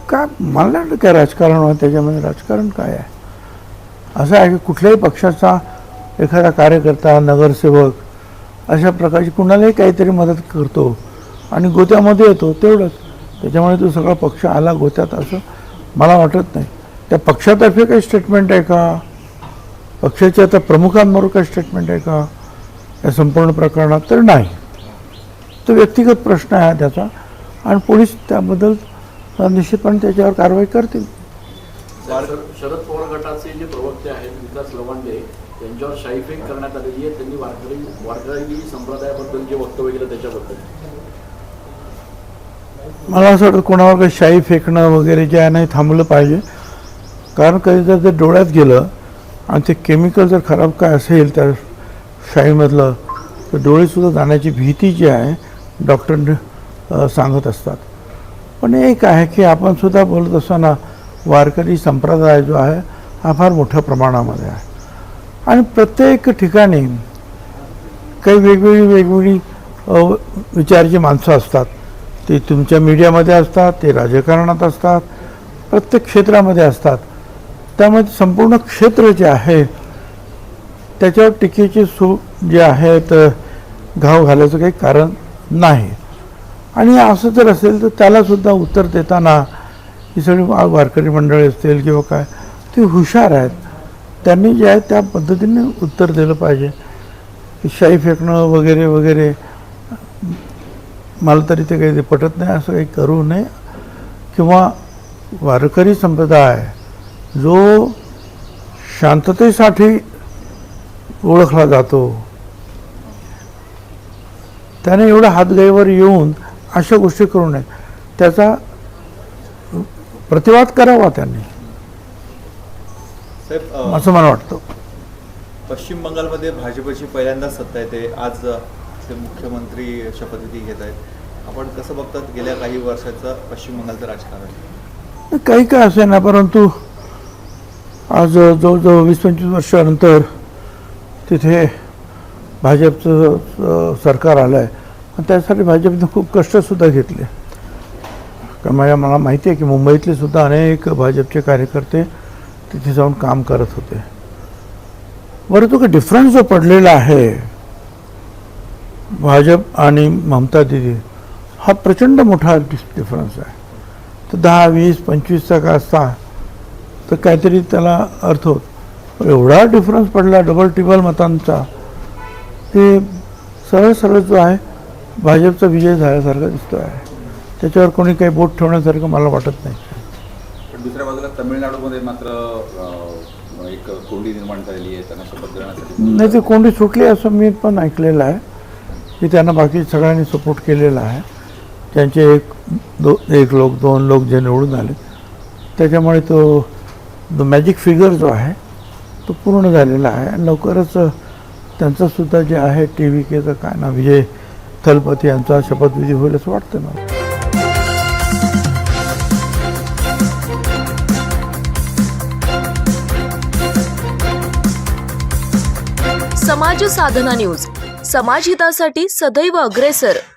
का मला नाही वाटत काय राजकारण आहे त्याच्यामध्ये. राजकारण काय आहे? असं आहे की कुठल्याही पक्षाचा एखादा कार्यकर्ता, नगरसेवक अशा प्रकारची कुणालाही काहीतरी मदत करतो आणि गोत्यामध्ये येतो, तेवढंच. त्याच्यामुळे तो सगळा पक्ष आला गोत्यात असं मला वाटत नाही. त्या पक्षातर्फे काही स्टेटमेंट आहे का? पक्षाच्या आता प्रमुखांबरोबर काही स्टेटमेंट आहे का या संपूर्ण प्रकरणात? तर नाही. तो व्यक्तिगत प्रश्न आहे त्याचा आणि पोलीस त्याबद्दल निश्चितपणे त्याच्यावर कारवाई करतील. शरद पवार गटाचे जे प्रवक्ते आहेत विकास लवांडे यांच्यावर शाईफेक करण्यात आलेली आहे. त्यांनी वारकरी संप्रदायाबद्दल जे वक्तव्य केलं त्याच्याबद्दल मला असं वाटतं कोणावर काही शाई फेकणं वगैरे जे आहे नाही थांबलं पाहिजे. कारण कधी जर डोळ्यात गेलं आणि ते केमिकल जर खराब काय असेल त्या शाईमधलं तर डोळेसुद्धा जाण्याची भीती जी आहे डॉक्टर सांगत असतात. पण एक आहे की आपण सुद्धा बोलत असताना वारकरी संप्रदाय जो आहे हा फार मोठ्या प्रमाणामध्ये आहे आणि प्रत्येक ठिकाणी काही वेगवेगळी विचाराची माणसं असतात. ते तुमच्या मीडियामध्ये असतात, ते राजकारणात असतात, प्रत्येक क्षेत्रामध्ये असतात. त्यामुळे संपूर्ण क्षेत्र जे आहे त्याच्यावर टीकेची जे आहे तर घाव घालायचं काही कारण नाही. आणि असं जर असेल तर त्यालासुद्धा उत्तर देताना ही सगळी वारकरी मंडळी असतील किंवा काय ते हुशार आहेत. त्यांनी जे आहे त्या पद्धतीने उत्तर दिलं पाहिजे. शाई फेकणं वगैरे वगैरे मला तरी ते काही पटत नाही. असं काही करू नये. किंवा वारकरी संप्रदाय जो शांततेसाठी ओळखला जातो त्याने एवढं हातगाईवर येऊन अशा गोष्टी करू नयेत. त्याचा प्रतिवाद करावा त्यांनी असं मला वाटतं. पश्चिम बंगालमध्ये भाजपची पहिल्यांदाच सत्ता येते. आज ते मुख्यमंत्री शपथविधी घेत आहेत. आपण कसं बघतात गेल्या काही वर्षाचं पश्चिम बंगालचं राजकारण? काही काय असे ना, परंतु आज जवळजवळ 20-25 वर्षानंतर तिथे भाजपचं सरकार आलं आहे आणि त्यासाठी भाजपने खूप कष्टसुद्धा घेतले. कारण मला माहिती आहे की मुंबईतले सुद्धा अनेक भाजपचे कार्यकर्ते तिथे जाऊन काम करत होते. बरं, तो काही डिफरन्स जो पडलेला आहे भाजप आणि ममता दिदी हा प्रचंड मोठा डिफरन्स आहे. तर 10, 20, 25चा का असता तर काहीतरी त्याला अर्थ होत. एवढा डिफरन्स पडला डबल टिबल मतांचा, ते सरळ जो आहे भाजपचा विजय झाल्यासारखा दिसतो आहे. त्याच्यावर कोणी काही बोट ठेवण्यासारखं मला वाटत नाही. पण दुसऱ्या बाजूला तामिळनाडूमध्ये मात्र एक कोंडी निर्माण झालेली आहे त्यांना शपथ देण्यासाठी. नाही, ती कोंडी सुटली असं मी पण ऐकलेलं आहे की त्यांना बाकी सगळ्यांनी सपोर्ट केलेला आहे. त्यांचे एक लोक 2 लोक जे निवडून आले त्याच्यामुळे तो मॅजिक फिगर जो आहे तो पूर्ण झालेला आहे. आणि लवकरच त्यांचंसुद्धा जे आहे TVKचं काय ना विजय थलपती यांचा शपथविधी होईल असं वाटतं मला. समाज साधना न्यूज, समाजहितासाठी सदैव अग्रेसर.